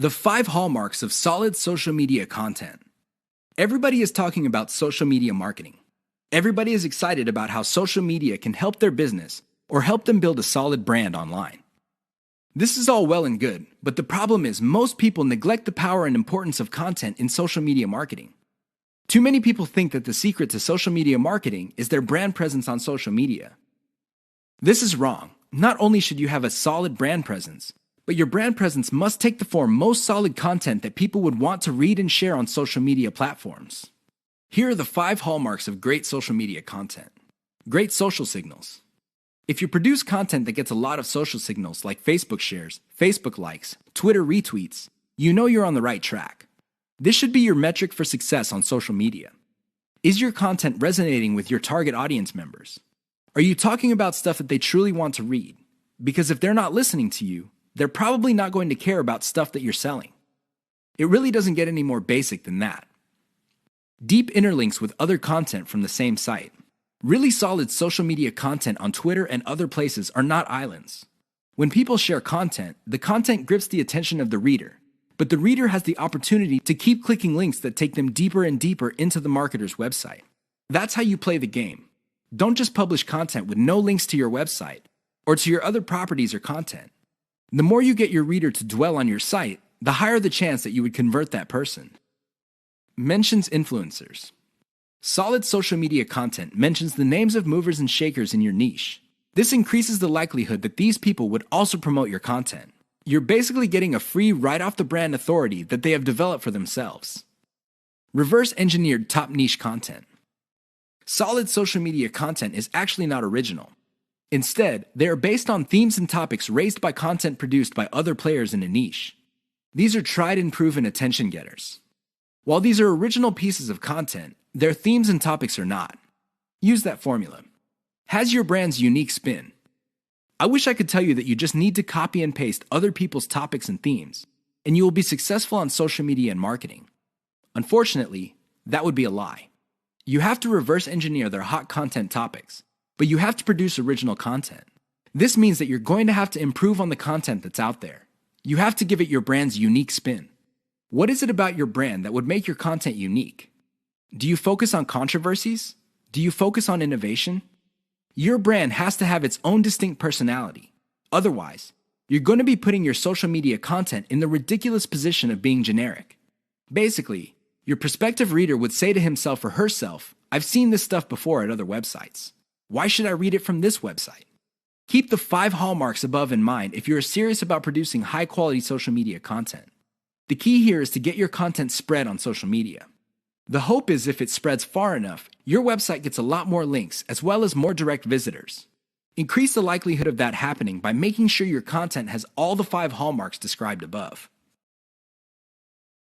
The 5 hallmarks of solid social media content. Everybody is talking about social media marketing. Everybody is excited about how social media can help their business or help them build a solid brand online. This is all well and good, but the problem is most people neglect the power and importance of content in social media marketing. Too many people think that the secret to social media marketing is their brand presence on social media. This is wrong. Not only should you have a solid brand presence, but your brand presence must take the form most solid content that people would want to read and share on social media platforms. Here are the 5 hallmarks of great social media content. Great social signals. If you produce content that gets a lot of social signals like Facebook shares, Facebook likes, Twitter retweets, you know you're on the right track. This should be your metric for success on social media. Is your content resonating with your target audience members? Are you talking about stuff that they truly want to read? Because if they're not listening to you, they're probably not going to care about stuff that you're selling. It really doesn't get any more basic than that. Deep interlinks with other content from the same site. Really solid social media content on Twitter and other places are not islands. When people share content, the content grips the attention of the reader, but the reader has the opportunity to keep clicking links that take them deeper and deeper into the marketer's website. That's how you play the game. Don't just publish content with no links to your website or to your other properties or content. The more you get your reader to dwell on your site, the higher the chance that you would convert that person. Mentions influencers. Solid social media content mentions the names of movers and shakers in your niche. This increases the likelihood that these people would also promote your content. You're basically getting a free right-off-the-brand authority that they have developed for themselves. Reverse-engineered top niche content. Solid social media content is actually not original. Instead, they are based on themes and topics raised by content produced by other players in a niche. These are tried and proven attention getters. While these are original pieces of content, their themes and topics are not. Use that formula. Has your brand's unique spin. I wish I could tell you that you just need to copy and paste other people's topics and themes, and you will be successful on social media and marketing. Unfortunately, that would be a lie. You have to reverse engineer their hot content topics, but you have to produce original content. This means that you're going to have to improve on the content that's out there. You have to give it your brand's unique spin. What is it about your brand that would make your content unique? Do you focus on controversies? Do you focus on innovation? Your brand has to have its own distinct personality. Otherwise, you're going to be putting your social media content in the ridiculous position of being generic. Basically, your prospective reader would say to himself or herself, "I've seen this stuff before at other websites. Why should I read it from this website?" Keep the 5 hallmarks above in mind if you're serious about producing high-quality social media content. The key here is to get your content spread on social media. The hope is if it spreads far enough, your website gets a lot more links as well as more direct visitors. Increase the likelihood of that happening by making sure your content has all the 5 hallmarks described above.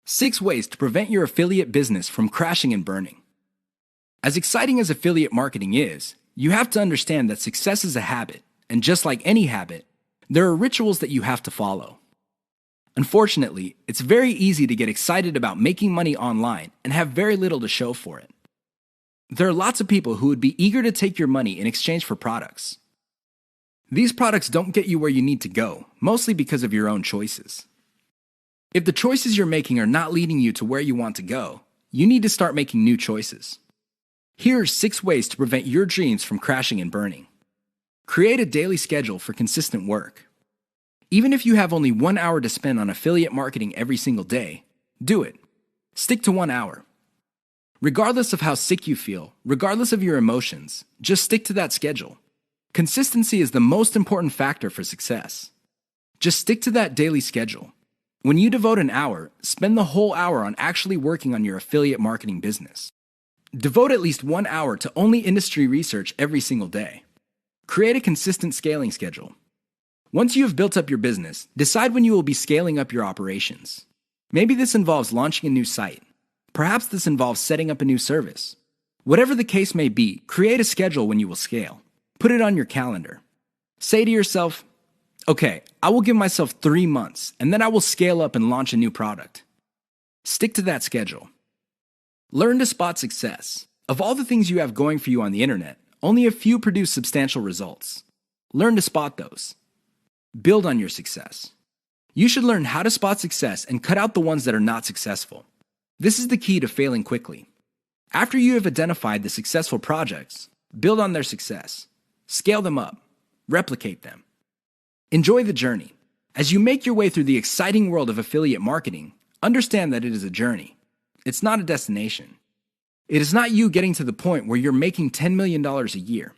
6 ways to prevent your affiliate business from crashing and burning. As exciting as affiliate marketing is, you have to understand that success is a habit, and just like any habit, there are rituals that you have to follow. Unfortunately, it's very easy to get excited about making money online and have very little to show for it. There are lots of people who would be eager to take your money in exchange for products. These products don't get you where you need to go, mostly because of your own choices. If the choices you're making are not leading you to where you want to go, you need to start making new choices. Here are 6 ways to prevent your dreams from crashing and burning. Create a daily schedule for consistent work. Even if you have only 1 hour to spend on affiliate marketing every single day, do it. Stick to 1 hour. Regardless of how sick you feel, regardless of your emotions, just stick to that schedule. Consistency is the most important factor for success. Just stick to that daily schedule. When you devote an hour, spend the whole hour on actually working on your affiliate marketing business. Devote at least 1 hour to only industry research every single day. Create a consistent scaling schedule. Once you have built up your business, decide when you will be scaling up your operations. Maybe this involves launching a new site. Perhaps this involves setting up a new service. Whatever the case may be, create a schedule when you will scale. Put it on your calendar. Say to yourself, "Okay, I will give myself 3 months, and then I will scale up and launch a new product." Stick to that schedule. Learn to spot success. Of all the things you have going for you on the internet, only a few produce substantial results. Learn to spot those. Build on your success. You should learn how to spot success and cut out the ones that are not successful. This is the key to failing quickly. After you have identified the successful projects, build on their success. Scale them up. Replicate them. Enjoy the journey. As you make your way through the exciting world of affiliate marketing, understand that it is a journey. It's not a destination. It is not you getting to the point where you're making $10 million a year.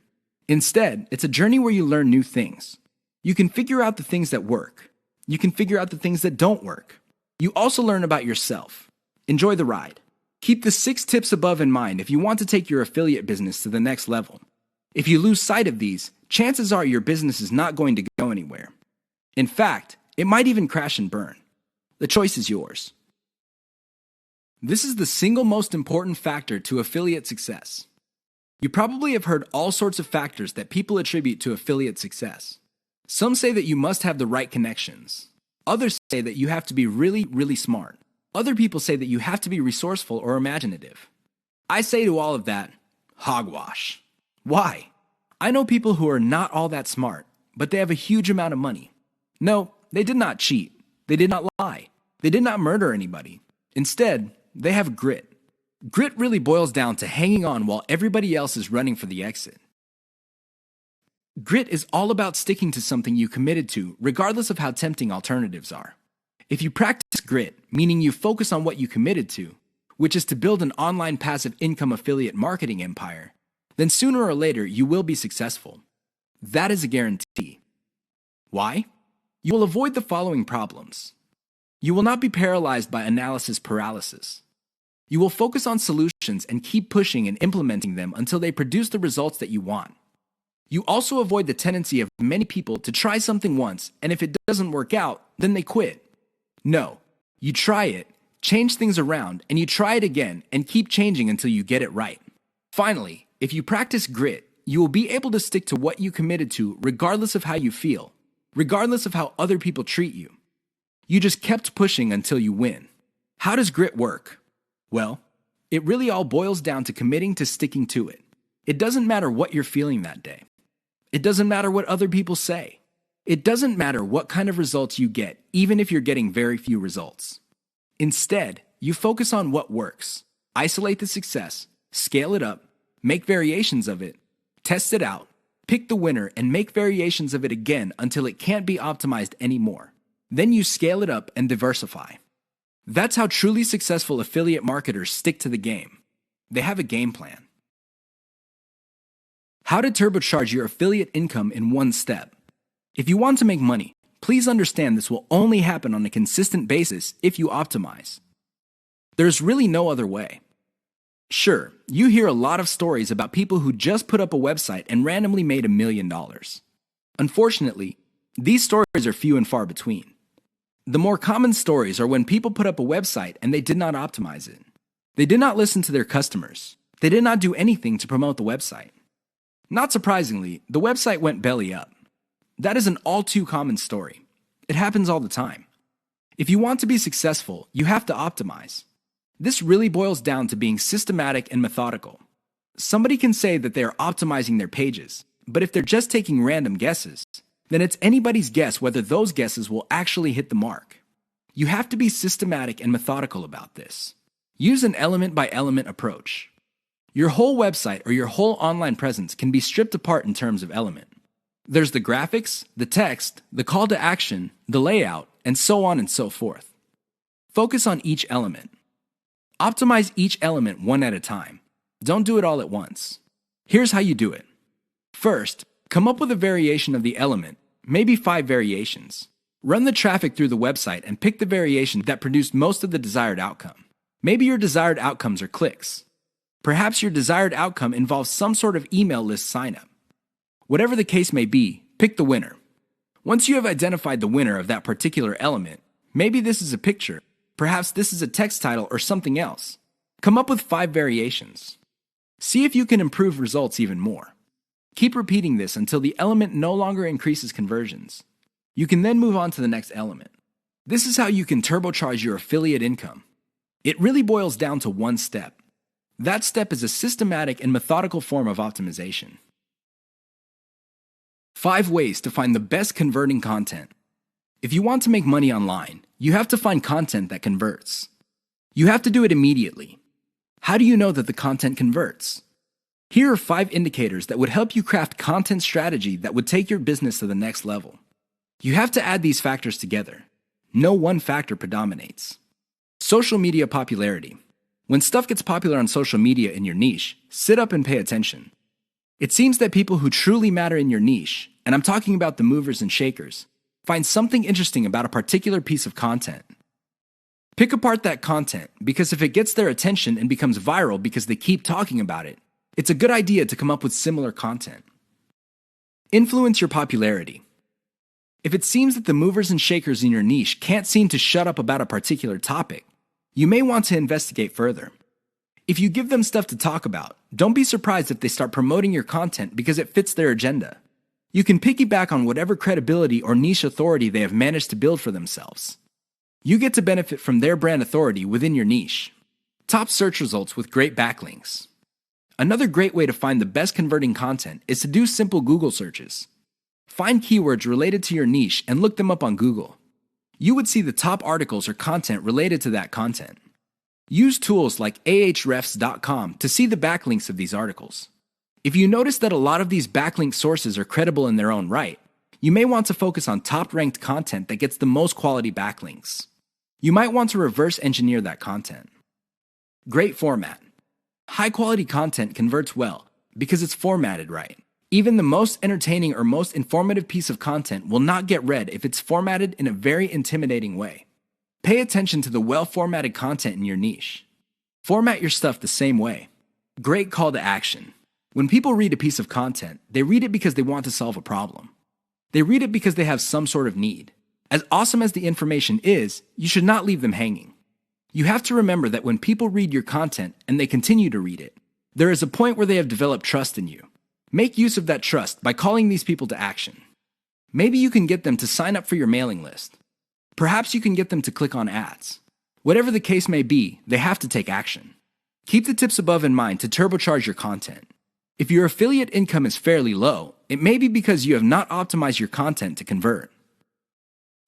Instead, it's a journey where you learn new things. You can figure out the things that work. You can figure out the things that don't work. You also learn about yourself. Enjoy the ride. Keep the 6 tips above in mind if you want to take your affiliate business to the next level. If you lose sight of these, chances are your business is not going to go anywhere. In fact, it might even crash and burn. The choice is yours. This is the single most important factor to affiliate success. You probably have heard all sorts of factors that people attribute to affiliate success. Some say that you must have the right connections. Others say that you have to be really, really smart. Other people say that you have to be resourceful or imaginative. I say to all of that, hogwash. Why? I know people who are not all that smart, but they have a huge amount of money. No, they did not cheat. They did not lie. They did not murder anybody. Instead, they have grit. Grit really boils down to hanging on while everybody else is running for the exit. Grit is all about sticking to something you committed to, regardless of how tempting alternatives are. If you practice grit, meaning you focus on what you committed to, which is to build an online passive income affiliate marketing empire, then sooner or later you will be successful. That is a guarantee. Why? You will avoid the following problems. You will not be paralyzed by analysis paralysis. You will focus on solutions and keep pushing and implementing them until they produce the results that you want. You also avoid the tendency of many people to try something once, and if it doesn't work out, then they quit. No, you try it, change things around, and you try it again and keep changing until you get it right. Finally, if you practice grit, you will be able to stick to what you committed to regardless of how you feel, regardless of how other people treat you. You just kept pushing until you win. How does grit work? Well, it really all boils down to committing to sticking to it. It doesn't matter what you're feeling that day. It doesn't matter what other people say. It doesn't matter what kind of results you get, even if you're getting very few results. Instead, you focus on what works. Isolate the success, scale it up, make variations of it, test it out, pick the winner, and make variations of it again until it can't be optimized anymore. Then you scale it up and diversify. That's how truly successful affiliate marketers stick to the game. They have a game plan. How to turbocharge your affiliate income in one step. If you want to make money, please understand this will only happen on a consistent basis if you optimize. There's really no other way. Sure, you hear a lot of stories about people who just put up a website and randomly made $1 million. Unfortunately, these stories are few and far between. The more common stories are when people put up a website and they did not optimize it. They did not listen to their customers. They did not do anything to promote the website. Not surprisingly, the website went belly up. That is an all too common story. It happens all the time. If you want to be successful, you have to optimize. This really boils down to being systematic and methodical. Somebody can say that they are optimizing their pages, but if they're just taking random guesses, then it's anybody's guess whether those guesses will actually hit the mark. You have to be systematic and methodical about this. Use an element-by-element approach. Your whole website or your whole online presence can be stripped apart in terms of element. There's the graphics, the text, the call to action, the layout, and so on and so forth. Focus on each element. Optimize each element one at a time. Don't do it all at once. Here's how you do it. First, come up with a variation of the element, maybe 5 variations. Run the traffic through the website and pick the variation that produced most of the desired outcome. Maybe your desired outcomes are clicks. Perhaps your desired outcome involves some sort of email list signup. Whatever the case may be, pick the winner. Once you have identified the winner of that particular element, maybe this is a picture, perhaps this is a text title or something else. Come up with 5 variations. See if you can improve results even more. Keep repeating this until the element no longer increases conversions. You can then move on to the next element. This is how you can turbocharge your affiliate income. It really boils down to one step. That step is a systematic and methodical form of optimization. 5 ways to find the best converting content. If you want to make money online, you have to find content that converts. You have to do it immediately. How do you know that the content converts? Here are 5 indicators that would help you craft content strategy that would take your business to the next level. You have to add these factors together. No one factor predominates. Social media popularity. When stuff gets popular on social media in your niche, sit up and pay attention. It seems that people who truly matter in your niche, and I'm talking about the movers and shakers, find something interesting about a particular piece of content. Pick apart that content, because if it gets their attention and becomes viral because they keep talking about it, it's a good idea to come up with similar content. Influence your popularity. If it seems that the movers and shakers in your niche can't seem to shut up about a particular topic, you may want to investigate further. If you give them stuff to talk about, don't be surprised if they start promoting your content because it fits their agenda. You can piggyback on whatever credibility or niche authority they have managed to build for themselves. You get to benefit from their brand authority within your niche. Top search results with great backlinks. Another great way to find the best converting content is to do simple Google searches. Find keywords related to your niche and look them up on Google. You would see the top articles or content related to that content. Use tools like ahrefs.com to see the backlinks of these articles. If you notice that a lot of these backlink sources are credible in their own right, you may want to focus on top-ranked content that gets the most quality backlinks. You might want to reverse engineer that content. Great format. High-quality content converts well because it's formatted right. Even the most entertaining or most informative piece of content will not get read if it's formatted in a very intimidating way. Pay attention to the well-formatted content in your niche. Format your stuff the same way. Great call to action. When people read a piece of content, they read it because they want to solve a problem. They read it because they have some sort of need. As awesome as the information is, you should not leave them hanging. You have to remember that when people read your content and they continue to read it, there is a point where they have developed trust in you. Make use of that trust by calling these people to action. Maybe you can get them to sign up for your mailing list. Perhaps you can get them to click on ads. Whatever the case may be, they have to take action. Keep the tips above in mind to turbocharge your content. If your affiliate income is fairly low, it may be because you have not optimized your content to convert.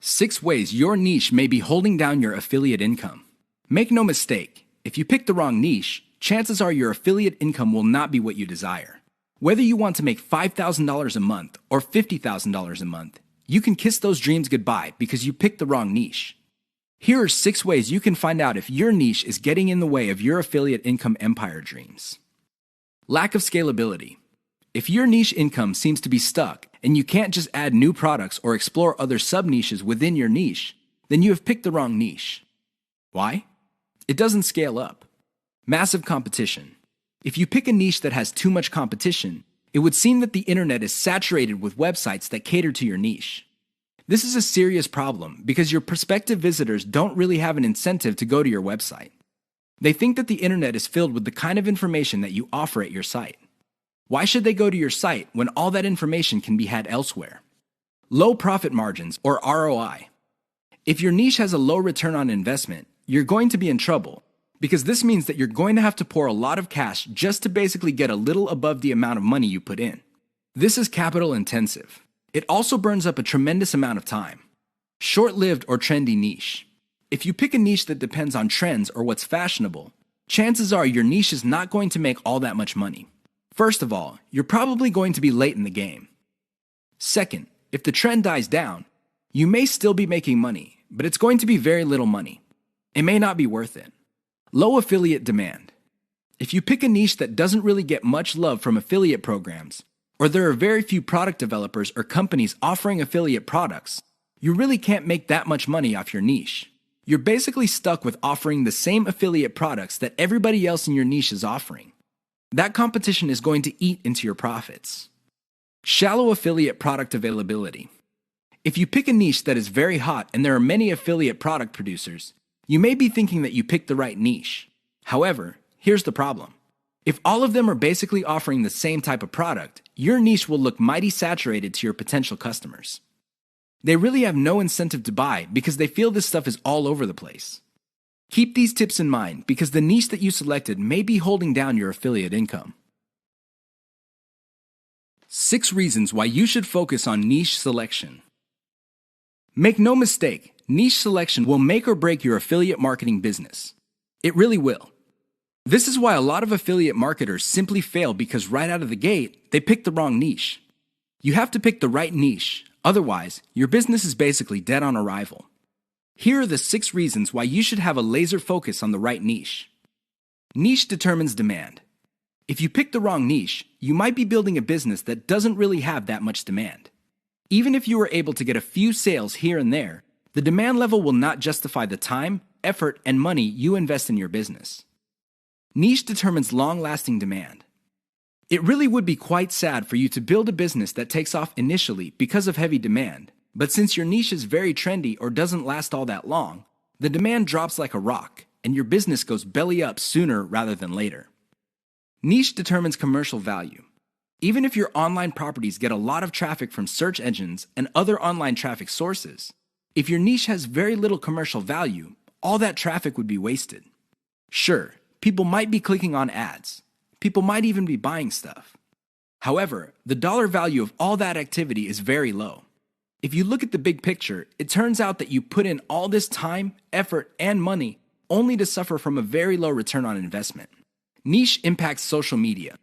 6 ways your niche may be holding down your affiliate income. Make no mistake, if you pick the wrong niche, chances are your affiliate income will not be what you desire. Whether you want to make $5,000 a month or $50,000 a month, you can kiss those dreams goodbye because you picked the wrong niche. Here are 6 ways you can find out if your niche is getting in the way of your affiliate income empire dreams. Lack of scalability. If your niche income seems to be stuck and you can't just add new products or explore other sub-niches within your niche, then you have picked the wrong niche. Why? It doesn't scale up. Massive competition. If you pick a niche that has too much competition, it would seem that the internet is saturated with websites that cater to your niche. This is a serious problem because your prospective visitors don't really have an incentive to go to your website. They think that the internet is filled with the kind of information that you offer at your site. Why should they go to your site when all that information can be had elsewhere? Low profit margins, or ROI. If your niche has a low return on investment, you're going to be in trouble, because this means that you're going to have to pour a lot of cash just to basically get a little above the amount of money you put in. This is capital intensive. It also burns up a tremendous amount of time. Short-lived or trendy niche. If you pick a niche that depends on trends or what's fashionable, chances are your niche is not going to make all that much money. First of all, you're probably going to be late in the game. Second, if the trend dies down, you may still be making money, but it's going to be very little money. It may not be worth it. Low affiliate demand. If you pick a niche that doesn't really get much love from affiliate programs, or there are very few product developers or companies offering affiliate products, you really can't make that much money off your niche. You're basically stuck with offering the same affiliate products that everybody else in your niche is offering. That competition is going to eat into your profits. Shallow affiliate product availability. If you pick a niche that is very hot and there are many affiliate product producers, you may be thinking that you picked the right niche. However, here's the problem. If all of them are basically offering the same type of product, your niche will look mighty saturated to your potential customers. They really have no incentive to buy because they feel this stuff is all over the place. Keep these tips in mind because the niche that you selected may be holding down your affiliate income. 6 reasons why you should focus on niche selection. Make no mistake, niche selection will make or break your affiliate marketing business. It really will. This is why a lot of affiliate marketers simply fail because right out of the gate, they pick the wrong niche. You have to pick the right niche, otherwise, your business is basically dead on arrival. Here are the 6 reasons why you should have a laser focus on the right niche. Niche determines demand. If you pick the wrong niche, you might be building a business that doesn't really have that much demand. Even if you were able to get a few sales here and there, the demand level will not justify the time, effort, and money you invest in your business. Niche determines long-lasting demand. It really would be quite sad for you to build a business that takes off initially because of heavy demand, but since your niche is very trendy or doesn't last all that long, the demand drops like a rock, and your business goes belly up sooner rather than later. Niche determines commercial value. Even if your online properties get a lot of traffic from search engines and other online traffic sources, if your niche has very little commercial value, all that traffic would be wasted. Sure, people might be clicking on ads. People might even be buying stuff. However, the dollar value of all that activity is very low. If you look at the big picture, it turns out that you put in all this time, effort, and money only to suffer from a very low return on investment. Niche impacts social media.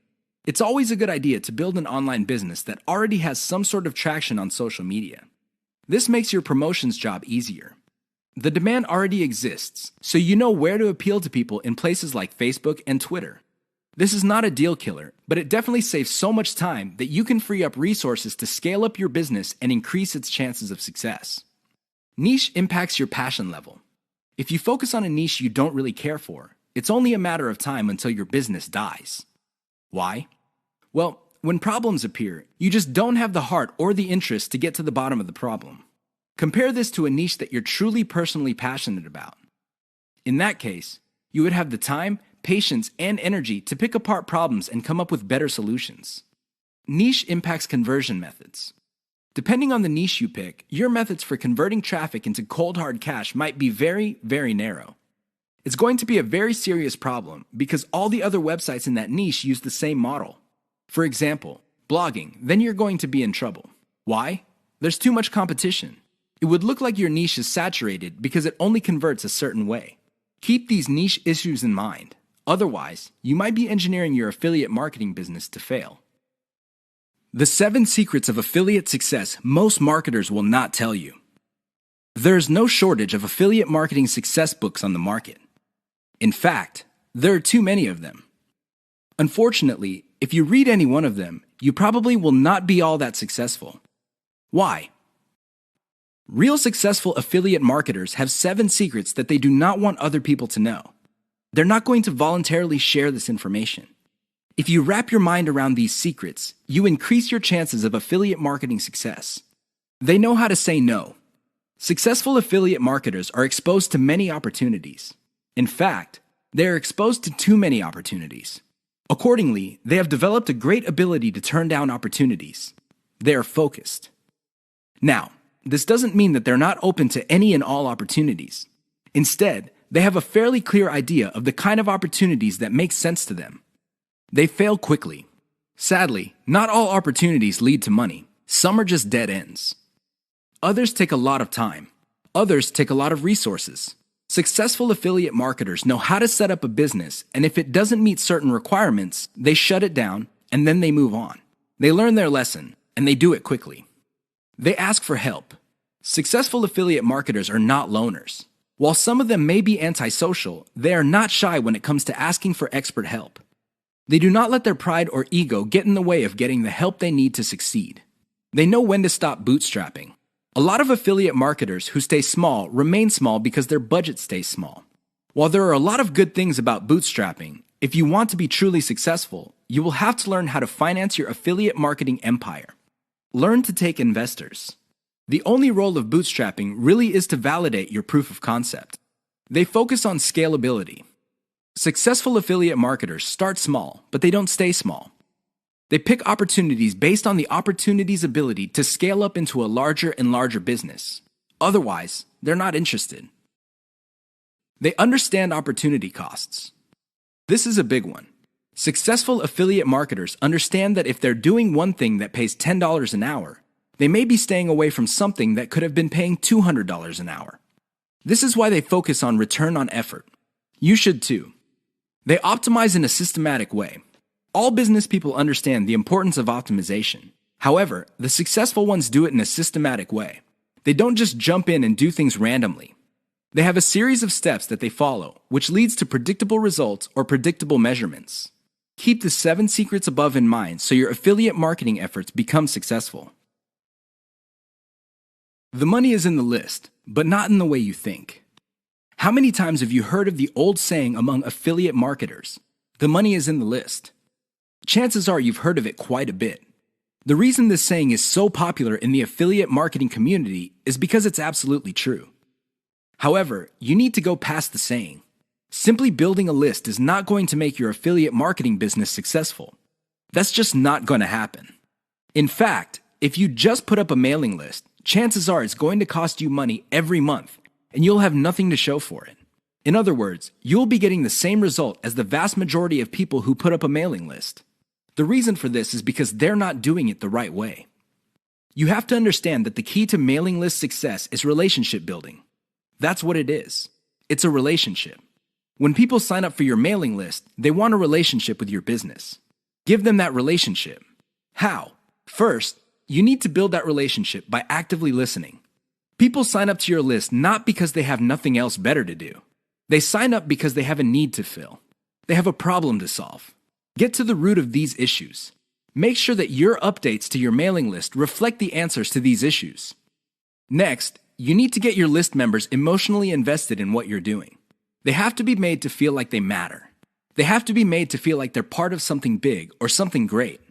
It's always a good idea to build an online business that already has some sort of traction on social media. This makes your promotions job easier. The demand already exists, so you know where to appeal to people in places like Facebook and Twitter. This is not a deal killer, but it definitely saves so much time that you can free up resources to scale up your business and increase its chances of success. Niche impacts your passion level. If you focus on a niche you don't really care for, it's only a matter of time until your business dies. Why? Well, when problems appear, you just don't have the heart or the interest to get to the bottom of the problem. Compare this to a niche that you're truly personally passionate about. In that case, you would have the time, patience, and energy to pick apart problems and come up with better solutions. Niche impacts conversion methods. Depending on the niche you pick, your methods for converting traffic into cold hard cash might be very, very narrow. It's going to be a very serious problem because all the other websites in that niche use the same model. For example, blogging, then you're going to be in trouble. Why? There's too much competition. It would look like your niche is saturated because it only converts a certain way. Keep these niche issues in mind. Otherwise, you might be engineering your affiliate marketing business to fail. The 7 secrets of affiliate success most marketers will not tell you. There's no shortage of affiliate marketing success books on the market. In fact, there are too many of them. Unfortunately, if you read any one of them, you probably will not be all that successful. Why? Real successful affiliate marketers have 7 secrets that they do not want other people to know. They're not going to voluntarily share this information. If you wrap your mind around these secrets, you increase your chances of affiliate marketing success. They know how to say no. Successful affiliate marketers are exposed to many opportunities. In fact, they are exposed to too many opportunities. Accordingly, they have developed a great ability to turn down opportunities. They are focused. Now, this doesn't mean that they're not open to any and all opportunities. Instead, they have a fairly clear idea of the kind of opportunities that make sense to them. They fail quickly. Sadly, not all opportunities lead to money. Some are just dead ends. Others take a lot of time. Others take a lot of resources. Successful affiliate marketers know how to set up a business, and if it doesn't meet certain requirements, they shut it down, and then they move on. They learn their lesson, and they do it quickly. They ask for help. Successful affiliate marketers are not loners. While some of them may be antisocial, they are not shy when it comes to asking for expert help. They do not let their pride or ego get in the way of getting the help they need to succeed. They know when to stop bootstrapping. A lot of affiliate marketers who stay small remain small because their budget stays small. While there are a lot of good things about bootstrapping, if you want to be truly successful, you will have to learn how to finance your affiliate marketing empire. Learn to take investors. The only role of bootstrapping really is to validate your proof of concept. They focus on scalability. Successful affiliate marketers start small, but they don't stay small. They pick opportunities based on the opportunity's ability to scale up into a larger and larger business. Otherwise, they're not interested. They understand opportunity costs. This is a big one. Successful affiliate marketers understand that if they're doing one thing that pays $10 an hour, They may be staying away from something that could have been paying $200 an hour. This is why they focus on return on effort. You should too. They optimize in a systematic way. All business people understand the importance of optimization. However, the successful ones do it in a systematic way. They don't just jump in and do things randomly. They have a series of steps that they follow, which leads to predictable results or predictable measurements. Keep the 7 secrets above in mind so your affiliate marketing efforts become successful. The money is in the list, but not in the way you think. How many times have you heard of the old saying among affiliate marketers, "The money is in the list"? Chances are you've heard of it quite a bit. The reason this saying is so popular in the affiliate marketing community is because it's absolutely true. However, you need to go past the saying. Simply building a list is not going to make your affiliate marketing business successful. That's just not going to happen. In fact, if you just put up a mailing list, chances are it's going to cost you money every month, and you'll have nothing to show for it. In other words, you'll be getting the same result as the vast majority of people who put up a mailing list. The reason for this is because they're not doing it the right way. You have to understand that the key to mailing list success is relationship building. That's what it is. It's a relationship. When people sign up for your mailing list, they want a relationship with your business. Give them that relationship. How? First, you need to build that relationship by actively listening. People sign up to your list not because they have nothing else better to do. They sign up because they have a need to fill. They have a problem to solve. Get to the root of these issues. Make sure that your updates to your mailing list reflect the answers to these issues. Next, you need to get your list members emotionally invested in what you're doing. They have to be made to feel like they matter. They have to be made to feel like they're part of something big or something great.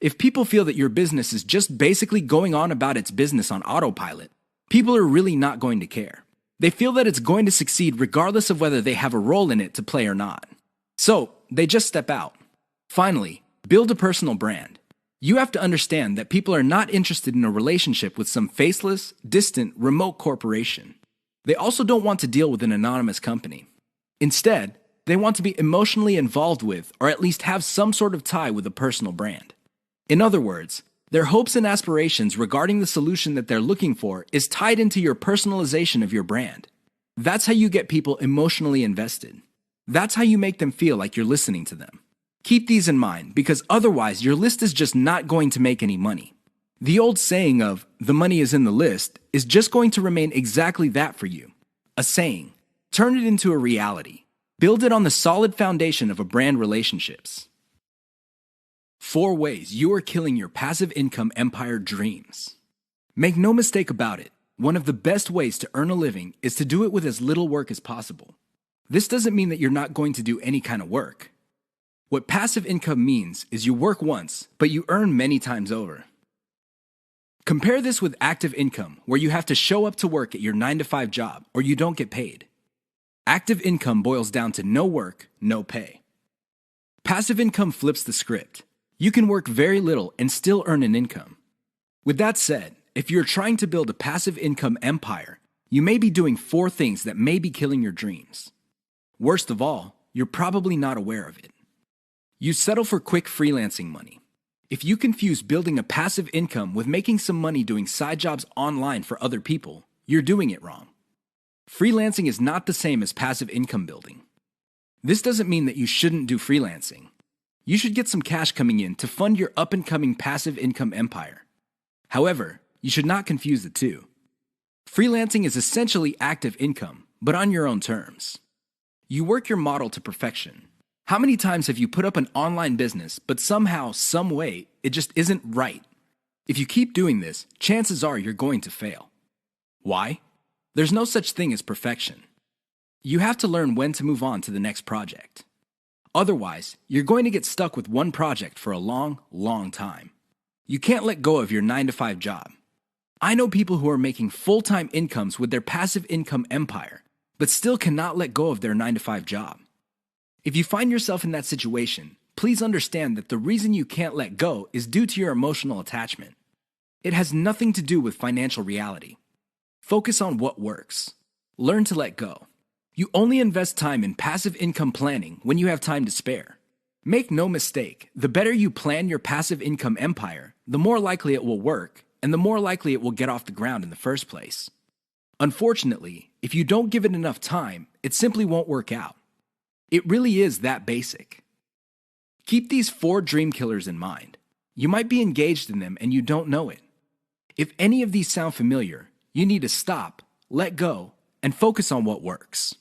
If people feel that your business is just basically going on about its business on autopilot, people are really not going to care. They feel that it's going to succeed regardless of whether they have a role in it to play or not. So, they just step out. Finally, build a personal brand. You have to understand that people are not interested in a relationship with some faceless, distant, remote corporation. They also don't want to deal with an anonymous company. Instead, they want to be emotionally involved with, or at least have some sort of tie with a personal brand. In other words, their hopes and aspirations regarding the solution that they're looking for is tied into your personalization of your brand. That's how you get people emotionally invested. That's how you make them feel like you're listening to them. Keep these in mind, because otherwise your list is just not going to make any money. The old saying of, "the money is in the list," is just going to remain exactly that for you. A saying. Turn it into a reality. Build it on the solid foundation of a brand relationships. 4 ways you are killing your passive income empire dreams. Make no mistake about it, one of the best ways to earn a living is to do it with as little work as possible. This doesn't mean that you're not going to do any kind of work. What passive income means is you work once, but you earn many times over. Compare this with active income, where you have to show up to work at your 9-to-5 job or you don't get paid. Active income boils down to no work, no pay. Passive income flips the script. You can work very little and still earn an income. With that said, if you're trying to build a passive income empire, you may be doing 4 things that may be killing your dreams. Worst of all, you're probably not aware of it. You settle for quick freelancing money. If you confuse building a passive income with making some money doing side jobs online for other people, you're doing it wrong. Freelancing is not the same as passive income building. This doesn't mean that you shouldn't do freelancing. You should get some cash coming in to fund your up-and-coming passive income empire. However, you should not confuse the two. Freelancing is essentially active income, but on your own terms. You work your model to perfection. How many times have you put up an online business, but somehow, some way, it just isn't right? If you keep doing this, chances are you're going to fail. Why? There's no such thing as perfection. You have to learn when to move on to the next project. Otherwise, you're going to get stuck with one project for a long, long time. You can't let go of your 9-to-5 job. I know people who are making full-time incomes with their passive income empire, but still cannot let go of their 9-to-5 job. If you find yourself in that situation, please understand that the reason you can't let go is due to your emotional attachment. It has nothing to do with financial reality. Focus on what works. Learn to let go. You only invest time in passive income planning when you have time to spare. Make no mistake, the better you plan your passive income empire, the more likely it will work, and the more likely it will get off the ground in the first place. Unfortunately, if you don't give it enough time, it simply won't work out. It really is that basic. Keep these 4 dream killers in mind. You might be engaged in them and you don't know it. If any of these sound familiar, you need to stop, let go, and focus on what works.